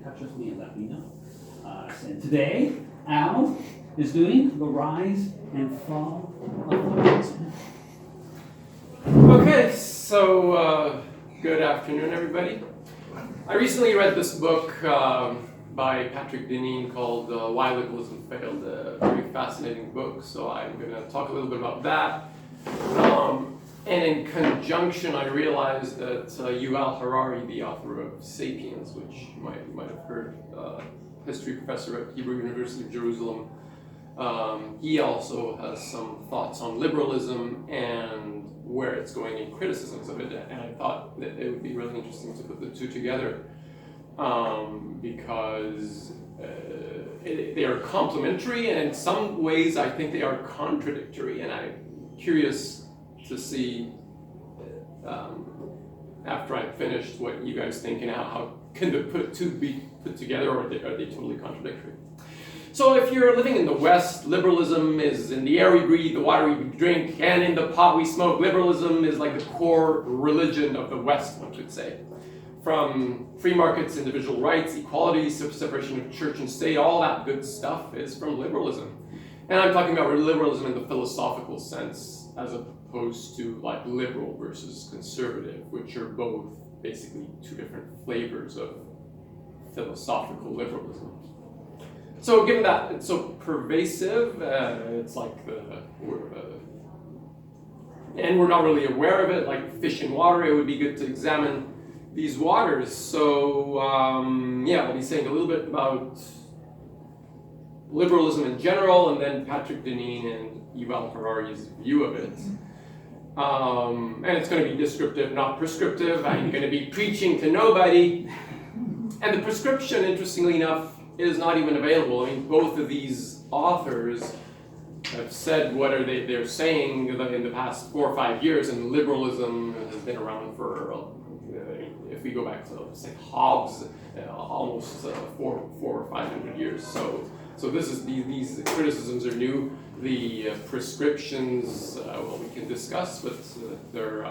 touch with me and let me know. And today, Al is doing The Rise and Fall of Liberalism. Okay, so good afternoon, everybody. I recently read this book by Patrick Deneen called Why Liberalism Failed, a very fascinating book, so I'm going to talk a little bit about that. And in conjunction, I realized that Yuval Harari, the author of *Sapiens*, which you might have heard, history professor at Hebrew University of Jerusalem, he also has some thoughts on liberalism and where it's going in criticisms of it. And I thought that it would be really interesting to put the two together because they are complementary, and in some ways I think they are contradictory. And I'm curious to see after I'm finished what you guys think and how can the two be put together, or are they totally contradictory? So if you're living in the West, liberalism is in the air we breathe, the water we drink, and in the pot we smoke. Liberalism is like the core religion of the West, one could say. From free markets, individual rights, equality, separation of church and state, all that good stuff is from liberalism. And I'm talking about liberalism in the philosophical sense, as opposed to like liberal versus conservative, which are both basically two different flavors of philosophical liberalism. So given that it's so pervasive, it's like and we're not really aware of it, like fish in water, it would be good to examine these waters. So I'll be saying a little bit about liberalism in general, and then Patrick Deneen and Yuval Harari's view of it. And it's going to be descriptive, not prescriptive. I'm going to be preaching to nobody. And the prescription, interestingly enough, is not even available. I mean, both of these authors have said what they're saying in the past 4 or 5 years, and liberalism has been around for, if we go back to, say, Hobbes, almost 400 or 500 years. So this is these criticisms are new. The prescriptions, we can discuss, but they're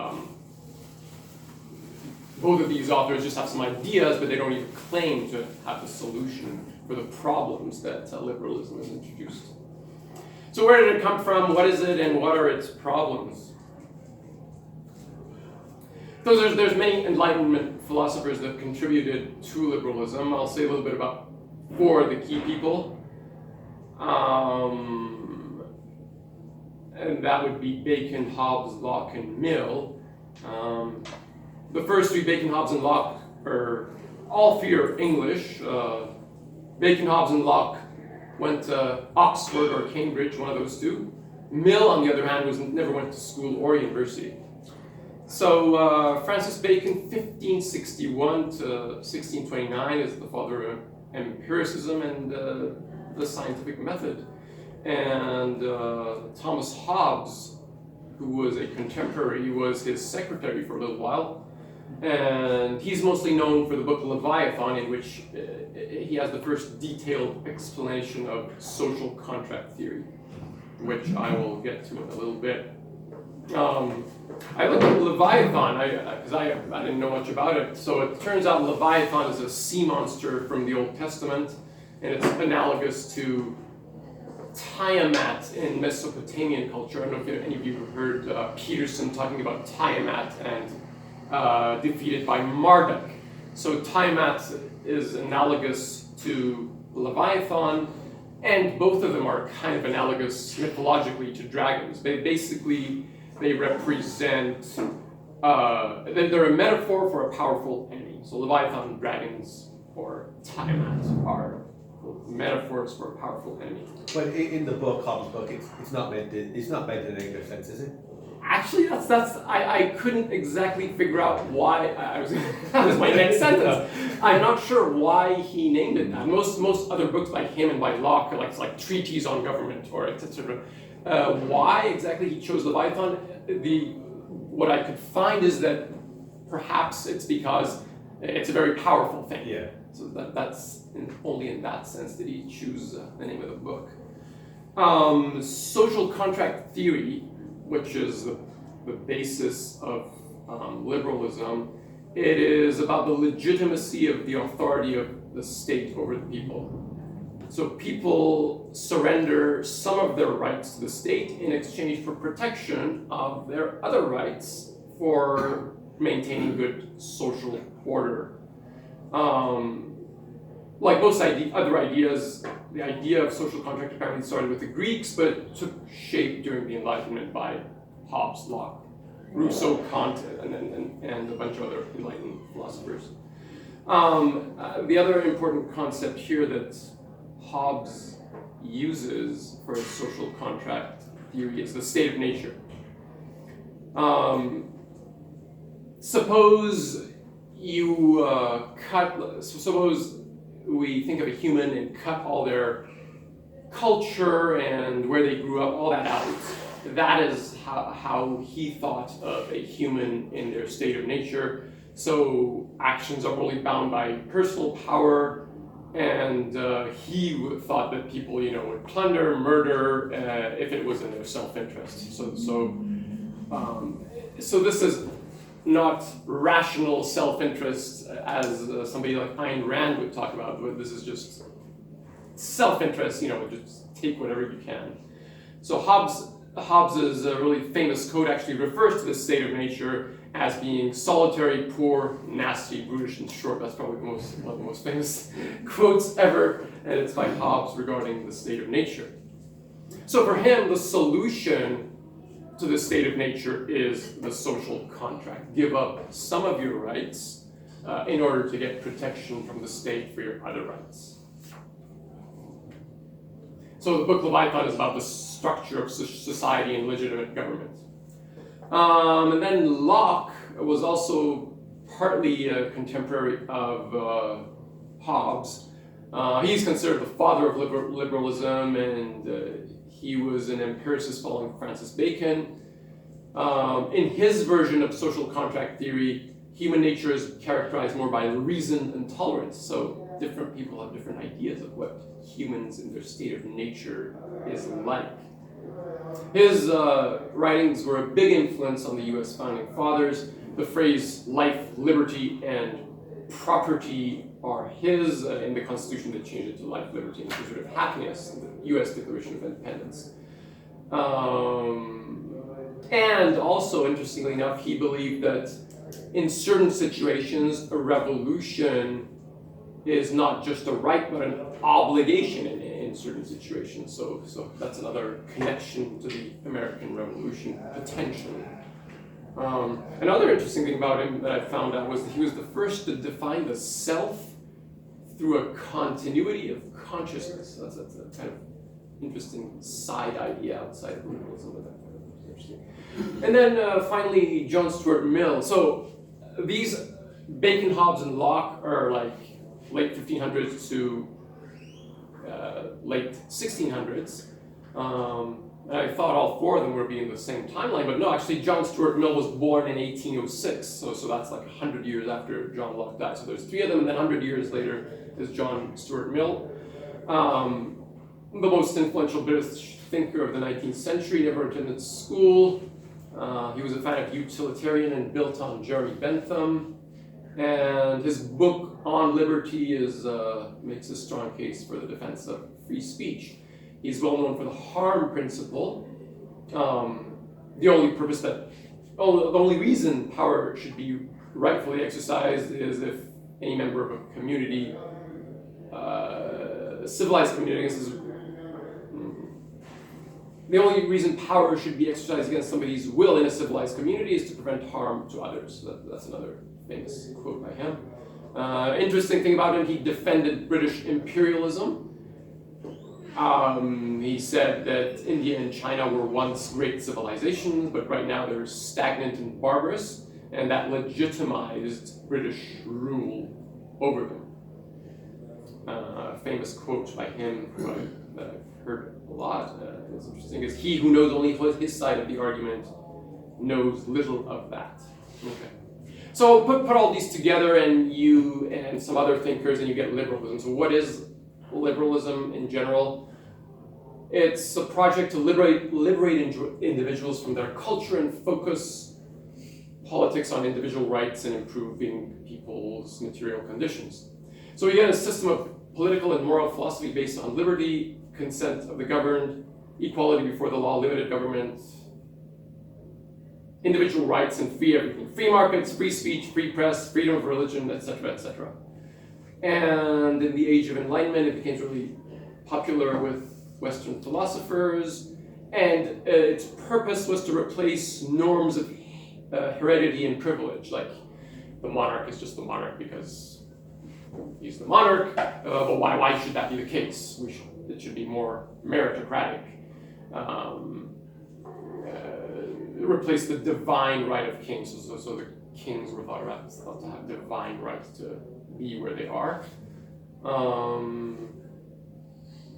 both of these authors just have some ideas, but they don't even claim to have the solution for the problems that liberalism has introduced. So where did it come from? What is it, and what are its problems? So there's many Enlightenment philosophers that contributed to liberalism. I'll say a little bit about 4 of the key people. And that would be Bacon, Hobbes, Locke, and Mill. The first 3, Bacon, Hobbes, and Locke, are all 3 are English. Bacon, Hobbes, and Locke went to Oxford or Cambridge, one of those 2. Mill, on the other hand, never went to school or university. So Francis Bacon, 1561 to 1629, is the father of empiricism and the scientific method. And Thomas Hobbes, who was a contemporary, was his secretary for a little while. And he's mostly known for the book Leviathan, in which he has the first detailed explanation of social contract theory, which I will get to in a little bit. I looked at Leviathan because I didn't know much about it. So it turns out Leviathan is a sea monster from the Old Testament, and it's analogous to Tiamat in Mesopotamian culture. I don't know if any of you have heard Peterson talking about Tiamat and defeated by Marduk. So Tiamat is analogous to Leviathan, and both of them are kind of analogous mythologically to dragons. They represent, they're a metaphor for a powerful enemy. So Leviathan, dragons, or Tiamat are metaphors for a powerful enemy. But in the book, Hobbes' book, it's not meant in a negative sense, is it? Actually, I couldn't exactly figure out why. That was my next sentence. I'm not sure why he named it that. Most other books by him and by Locke are like treatises on government or etc. Why exactly he chose Leviathan? What I could find is that perhaps it's because it's a very powerful thing. Yeah. So that's only in that sense did he choose the name of the book. Social contract theory, which is the basis of liberalism, it is about the legitimacy of the authority of the state over the people. So people surrender some of their rights to the state in exchange for protection of their other rights for maintaining good social order. Like most other ideas, the idea of social contract apparently started with the Greeks, but took shape during the Enlightenment by Hobbes, Locke, Rousseau, Kant, and a bunch of other enlightened philosophers. The other important concept here that Hobbes uses for his social contract theory is the state of nature. Suppose we think of a human and cut all their culture and where they grew up, all that out. That is how he thought of a human in their state of nature. So actions are only bound by personal power, and he thought that people, would plunder, murder if it was in their self-interest. So this is not rational self-interest as somebody like Ayn Rand would talk about, but this is just self-interest, just take whatever you can. So Hobbes's really famous quote actually refers to this state of nature as being solitary, poor, nasty, brutish, and short. That's probably one of the most famous quotes ever, and it's by Hobbes regarding the state of nature. So for him, the solution to the state of nature is the social contract. Give up some of your rights in order to get protection from the state for your other rights. So the book Leviathan is about the structure of society and legitimate government. And then Locke was also partly a contemporary of Hobbes. He's considered the father of liberalism, and he was an empiricist following Francis Bacon. In his version of social contract theory, human nature is characterized more by reason and tolerance. So different people have different ideas of what humans in their state of nature is like. His writings were a big influence on the US founding fathers. The phrase life, liberty, and property are his in the Constitution that changed it to life, liberty, and the pursuit of happiness in the US Declaration of Independence. And also, interestingly enough, he believed that in certain situations, a revolution is not just a right, but an obligation in certain situations. So that's another connection to the American Revolution, potentially. Another interesting thing about him that I found out was that he was the first to define the self through a continuity of consciousness. That's a kind of interesting side idea outside of liberalism, but that's kind of interesting. And then finally, John Stuart Mill. So these Bacon, Hobbes, and Locke are like late 1500s to late 1600s. And I thought all four of them would be in the same timeline, but no, actually John Stuart Mill was born in 1806, so that's like 100 years after John Locke died. So there's three of them, and then 100 years later is John Stuart Mill. The most influential British thinker of the 19th century, never attended school. He was a fan of utilitarian and built on Jeremy Bentham. And his book on liberty makes a strong case for the defense of free speech. He's well known for the harm principle. The only reason power should be rightfully exercised is if any member of a community, civilized community, the only reason power should be exercised against somebody's will in a civilized community is to prevent harm to others. So that's another famous quote by him. Interesting thing about him, he defended British imperialism. He said that India and China were once great civilizations, but right now they're stagnant and barbarous, and that legitimized British rule over them. A famous quote by him that I've heard a lot, it's interesting, is he who knows only his side of the argument knows little of that. Okay. So put all these together and you and some other thinkers and you get liberalism. So what is liberalism in general? It's a project to liberate individuals from their culture and focus politics on individual rights and improving people's material conditions. So we get a system of political and moral philosophy based on liberty, consent of the governed, equality before the law, limited government, individual rights, and free everything. Free markets, free speech, free press, freedom of religion, etc., etc. And in the Age of Enlightenment, it became really popular with Western philosophers, and its purpose was to replace norms of heredity and privilege, like the monarch is just the monarch because he's the monarch, but why should that be the case? It should be more meritocratic. Replace the divine right of kings, so the kings were thought to have divine right to be where they are.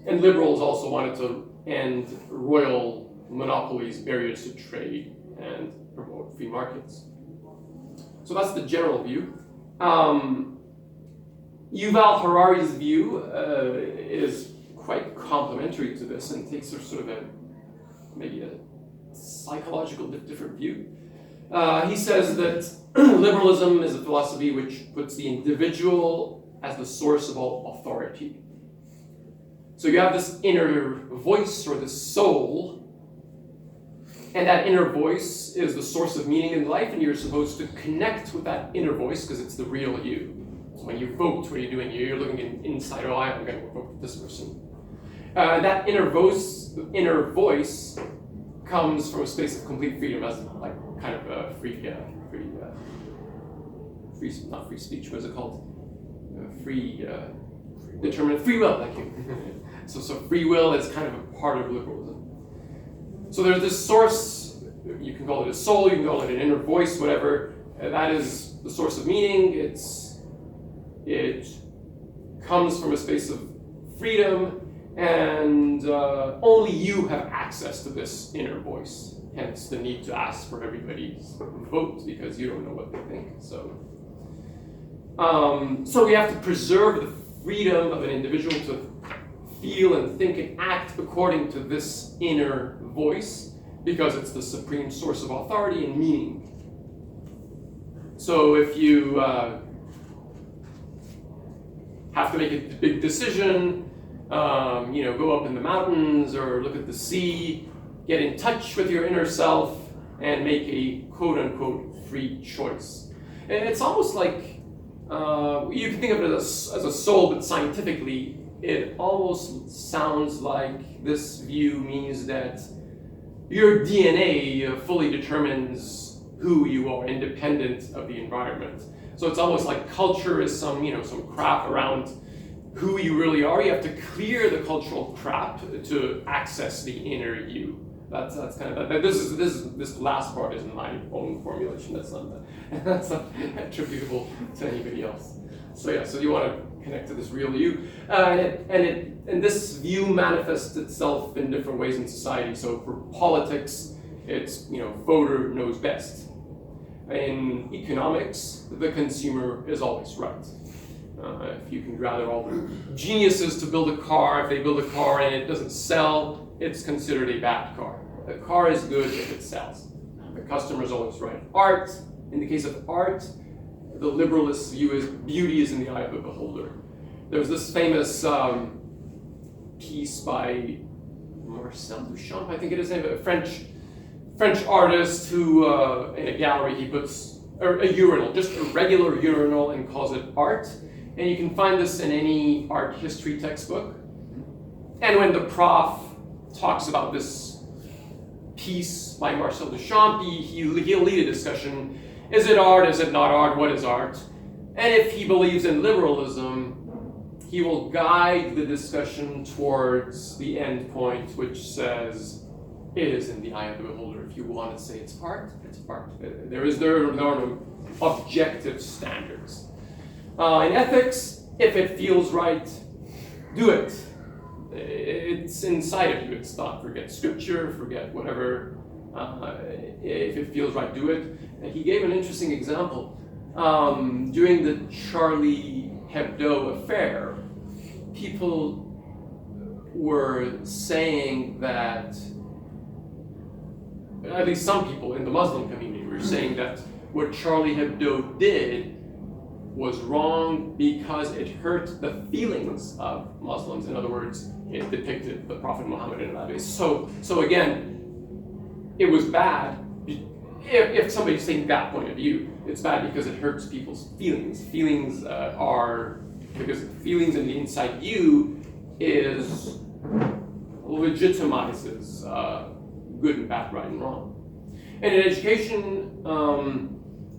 And liberals also wanted to end royal monopolies, barriers to trade, and promote free markets. So that's the general view. Yuval Harari's view is quite complementary to this and takes sort of maybe a psychological different view. He says that liberalism is a philosophy which puts the individual as the source of all authority. So you have this inner voice or this soul, and that inner voice is the source of meaning in life, and you're supposed to connect with that inner voice because it's the real you. So when you vote, what are you doing? You're looking inside, oh, I'm going to vote for this person. That inner voice comes from a space of complete freedom, as like kind of a not free speech, what is it called? Determinate free will, thank you. So free will is kind of a part of liberalism. So there's this source, you can call it a soul, you can call it an inner voice, whatever. That is the source of meaning. It comes from a space of freedom, and only you have access to this inner voice. Hence the need to ask for everybody's vote because you don't know what they think. So we have to preserve the freedom of an individual to feel and think and act according to this inner voice because it's the supreme source of authority and meaning. So if you have to make a big decision, go up in the mountains or look at the sea, get in touch with your inner self and make a quote-unquote free choice. And it's almost like, you can think of it as a soul, but scientifically, it almost sounds like this view means that your DNA fully determines who you are, independent of the environment. So it's almost like culture is some crap around who you really are. You have to clear the cultural crap to access the inner you. That's kind of this last part isn't my own formulation. That's not attributable to anybody else. So you want to connect to this real you, and this view manifests itself in different ways in society. So for politics, it's voter knows best. In economics, the consumer is always right. If you can gather all the geniuses to build a car, if they build a car and it doesn't sell, it's considered a bad car. A car is good if it sells. The customer is always right. Art, in the case of art, the liberalist view is beauty is in the eye of the beholder. There's this famous piece by Marcel Duchamp, I think it is, a French artist who, in a gallery, he puts a urinal, just a regular urinal, and calls it art. And you can find this in any art history textbook. And when the prof talks about this piece by Marcel Duchamp, he'll lead a discussion. Is it art? Is it not art? What is art? And if he believes in liberalism, he will guide the discussion towards the end point, which says, it is in the eye of the beholder. If you want to say it's art, it's art. There are no objective standards. In ethics, if it feels right, do it. It's inside of you. It's not forget scripture, forget whatever. If it feels right, do it. And he gave an interesting example. During the Charlie Hebdo affair, people were saying that, at least some people in the Muslim community were saying that what Charlie Hebdo did was wrong because it hurt the feelings of Muslims. In other words, it depicted the Prophet Muhammad in that way. So again, it was bad. If somebody's taking that point of view, it's bad because it hurts people's feelings. Feelings because feelings in the inside you legitimizes good and bad, right and wrong. And in education,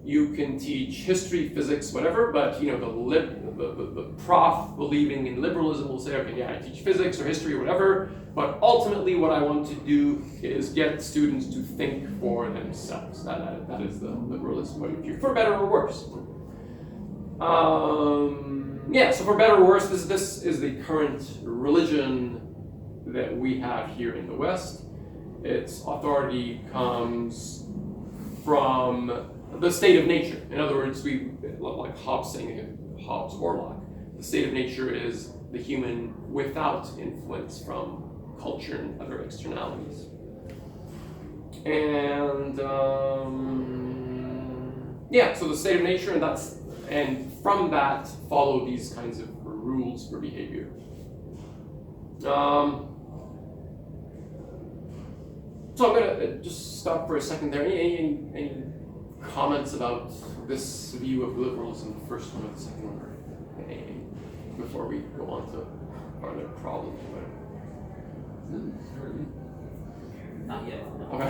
you can teach history, physics, whatever, but the prof believing in liberalism will say, okay, yeah, I teach physics or history or whatever, but ultimately what I want to do is get students to think for themselves. That is the liberalist point of view, for better or worse. So for better or worse, this is the current religion that we have here in the West. Its authority comes from the state of nature. In other words, like Hobbes saying, Hobbes or Locke, the state of nature is the human without influence from culture and other externalities. And so the state of nature, and from that follow these kinds of rules for behavior. So I'm gonna just stop for a second there. Any comments about this view of liberalism, the first one or the second one, or anything before we go on to other problems? Not yet. No. Okay.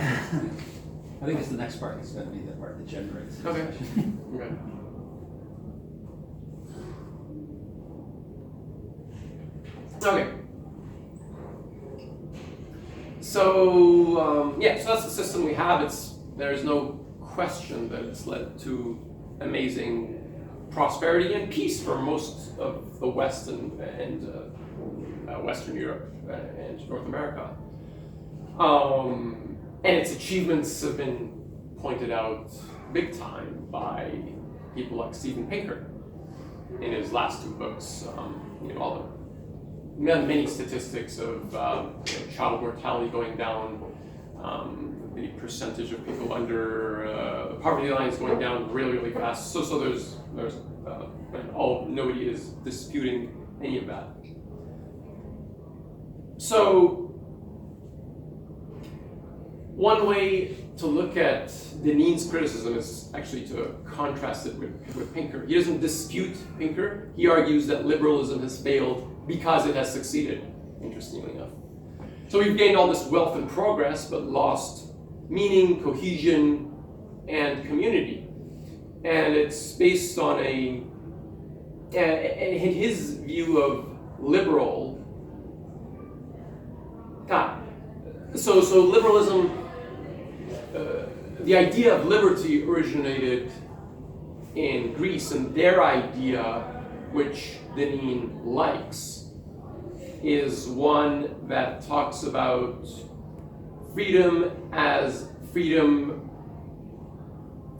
I think it's the next part. It's going to be the part that generates the Okay. discussion. Okay. So that's the system we have. There's no question that it's led to amazing prosperity and peace for most of the West and Western Europe and North America. And its achievements have been pointed out big time by people like Steven Pinker in his last two books. All the many statistics of child mortality going down, the percentage of people under the poverty line is going down really, really fast. So there's nobody is disputing any of that. So one way to look at Deneen's criticism is actually to contrast it with Pinker. He doesn't dispute Pinker. He argues that liberalism has failed because it has succeeded, interestingly enough. So we've gained all this wealth and progress, but lost meaning, cohesion, and community. And it's based on in his view of liberal. So liberalism, the idea of liberty originated in Greece, and their idea, which Deneen likes, is one that talks about freedom as freedom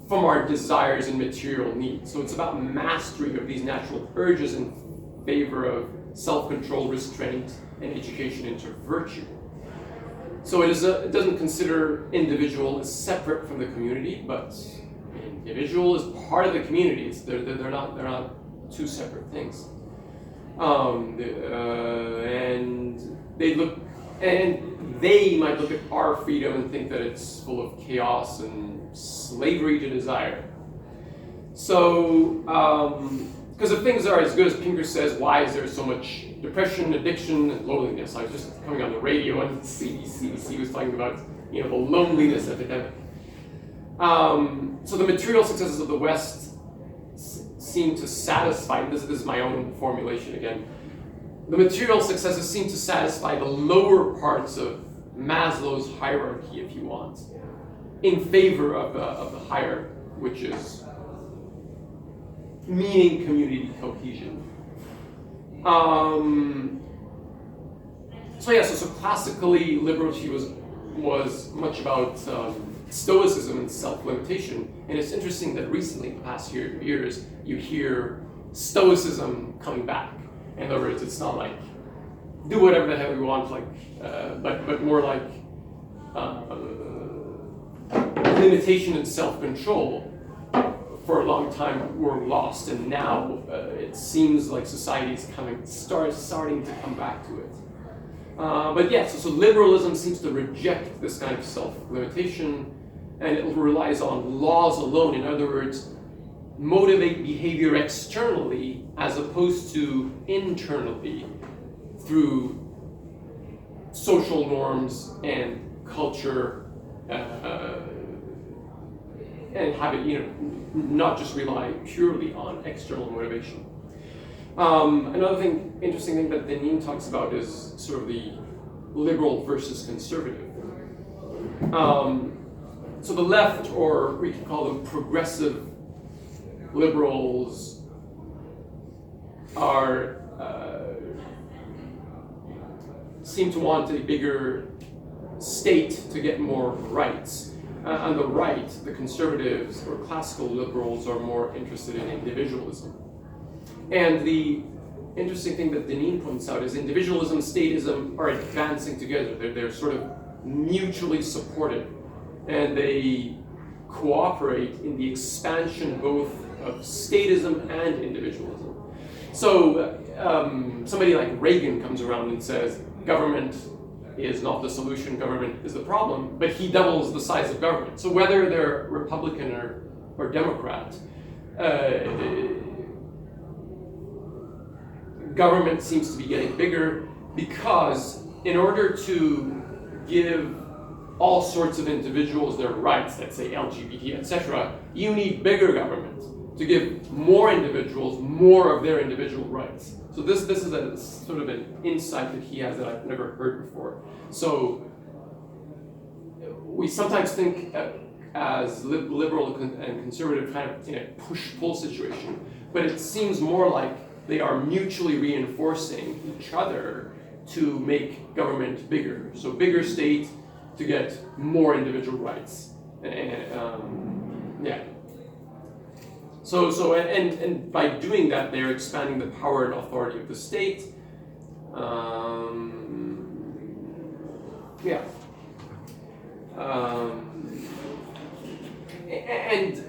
from our desires and material needs. So it's about mastery of these natural urges in favor of self-control, restraint, and education into virtue. So it doesn't consider individual as separate from the community, but individual is part of the community. They're not two separate things. And they might look at our freedom and think that it's full of chaos and slavery to desire. So, because if things are as good as Pinker says, why is there so much depression, addiction, and loneliness? I was just coming on the radio and CBC was talking about the loneliness epidemic. So the material successes of the West seem to satisfy, this is my own formulation again, the material successes seem to satisfy the lower parts of Maslow's hierarchy, if you want, in favor of the higher, which is meaning, community, cohesion. So classically, liberty was much about stoicism and self-limitation, and it's interesting that recently, in the past years, you hear stoicism coming back. In other words, it's not like do whatever the hell you want, but more like limitation and self-control. for a long time were lost, and now it seems like society is starting to come back to it. But yes, so liberalism seems to reject this kind of self-limitation, and it relies on laws alone. In other words, motivate behavior externally as opposed to internally through social norms and culture, and have it, not just rely purely on external motivation. Another interesting thing that Deneen talks about is sort of the liberal versus conservative. So the left, or we can call them progressive liberals, seem to want a bigger state to get more rights. On the right, the conservatives or classical liberals are more interested in individualism. And the interesting thing that Deneen points out is individualism, statism are advancing together. They're sort of mutually supported, and they cooperate in the expansion both of statism and individualism. So somebody like Reagan comes around and says, government is not the solution, government is the problem, but he doubles the size of government. So whether they're Republican or Democrat, government seems to be getting bigger, because in order to give all sorts of individuals their rights, let's say LGBT, etc., you need bigger government to give more individuals more of their individual rights. So this is a sort of an insight that he has that I've never heard before. So we sometimes think as liberal and conservative kind of in a push-pull situation, but it seems more like they are mutually reinforcing each other to make government bigger. So bigger state to get more individual rights. Yeah. So and by doing that, they're expanding the power and authority of the state. Yeah.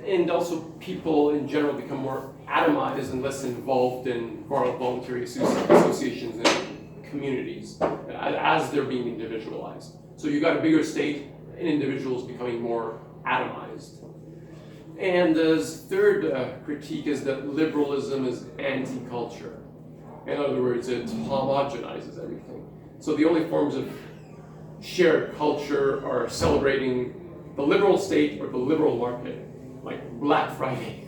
And also people in general become more atomized and less involved in voluntary associations and communities as they're being individualized. So you got a bigger state and individuals becoming more atomized. And the third critique is that liberalism is anti-culture. In other words, it homogenizes everything. So the only forms of shared culture are celebrating the liberal state or the liberal market, like Black Friday.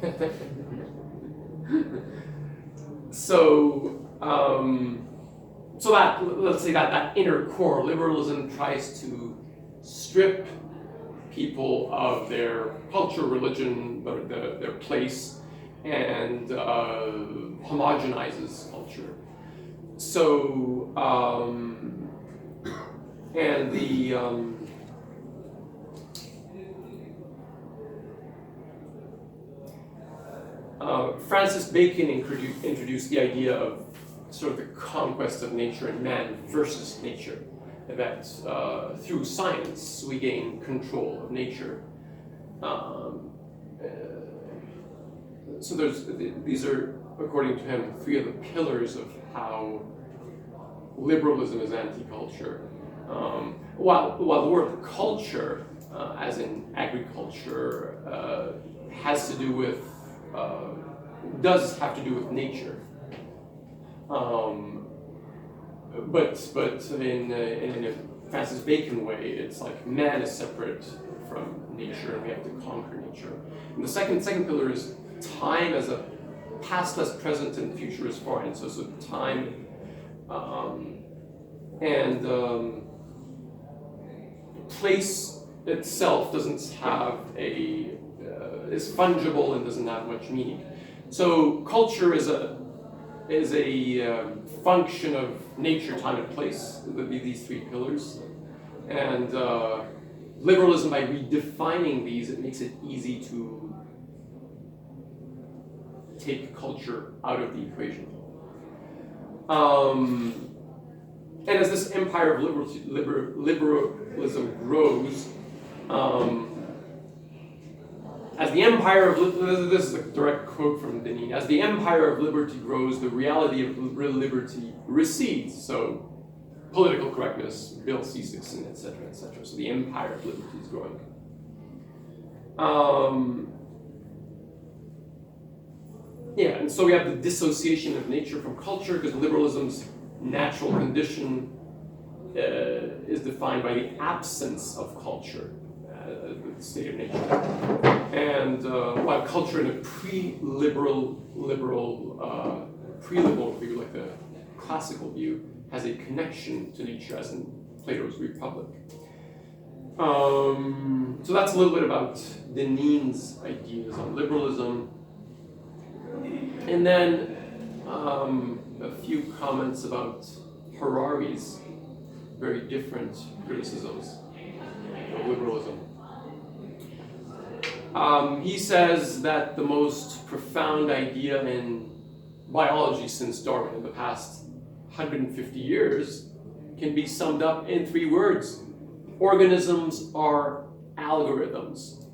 So that, let's say that inner core, liberalism tries to strip people of their culture, religion, their place, and homogenizes culture. So, and the Francis Bacon introduced the idea of sort of the conquest of nature and man versus nature, that through science we gain control of nature. So these are, according to him, three of the pillars of how liberalism is anti-culture. While the word culture, as in agriculture, does have to do with nature. But in a Francis Bacon way, it's like man is separate from nature and we have to conquer nature. And the second pillar is time as a past as present and future as foreign. So time and place itself doesn't have is fungible and doesn't have much meaning. So culture is a function of nature, time, and place. It would be these three pillars. And liberalism, by redefining these, it makes it easy to take culture out of the equation. And as this empire of liberalism grows, As the empire of this is a direct quote from Deneen. As the empire of liberty grows, the reality of liberty recedes. So, political correctness, Bill C-16, etc., etc. So the empire of liberty is growing. Yeah, and so we have the dissociation of nature from culture, because liberalism's natural condition is defined by the absence of culture, the state of nature. And while culture in a pre-liberal view, like the classical view, has a connection to nature, as in Plato's Republic. So that's a little bit about Deneen's ideas on liberalism. And then a few comments about Harari's very different criticisms of liberalism. He says that the most profound idea in biology since Darwin in the past 150 years can be summed up in 3 words. Organisms are algorithms.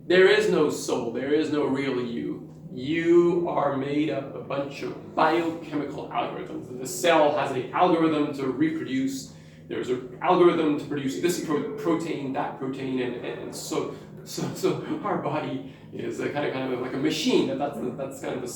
There is no soul, there is no real you. You are made up of a bunch of biochemical algorithms. The cell has an algorithm to reproduce. There's an algorithm to produce this protein, that protein, and so our body is a kind of like a machine. That's kind of the